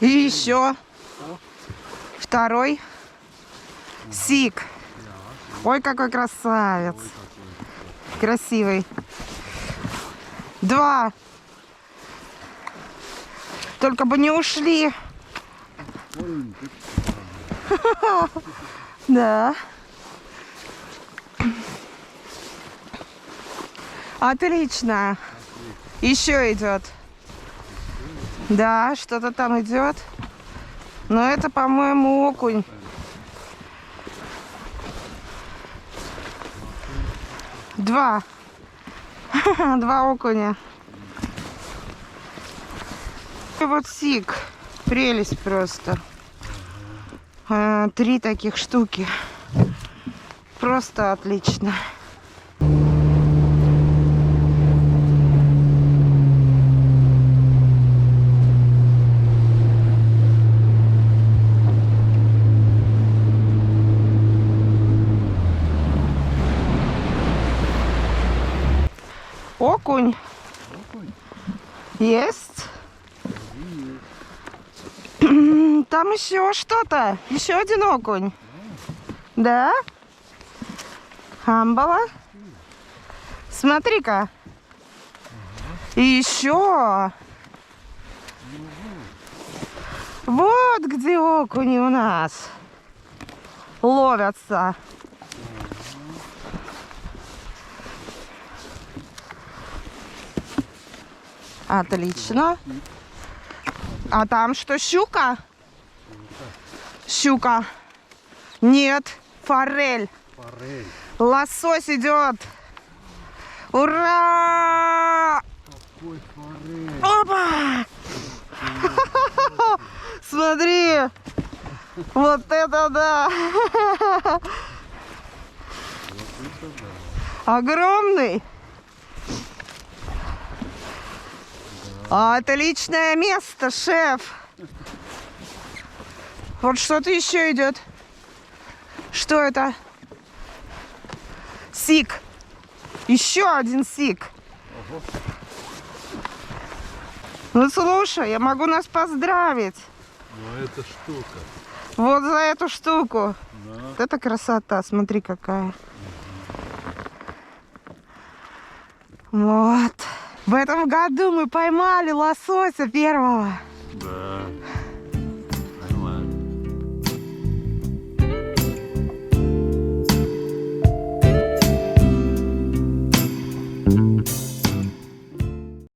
И еще второй сик. Ой, какой красавец. Красивый. 2. Только бы не ушли. Да. Отлично. Еще идет. Да, что-то там идет. Но это, по-моему, окунь. Два окуня. И вот сик. Прелесть просто. 3 таких штуки. Просто отлично. Окунь. Есть. Там еще что-то. Еще один окунь. Да? Амбала. Смотри-ка. И еще. Вот где окуни у нас ловятся. Отлично. А там что, щука? Щука. Нет, форель. Форель. Лосось идет. Ура! Какой форель. Опа! Смотри. Вот это да. Огромный. Отличное место, шеф. Вот что-то еще идет. Что это? Сик. Еще один сик. Ого. Ну слушай, я могу нас поздравить. Ну это штука. Вот за эту штуку. Да. Вот это красота, смотри какая. Вот. В этом году мы поймали лосося первого.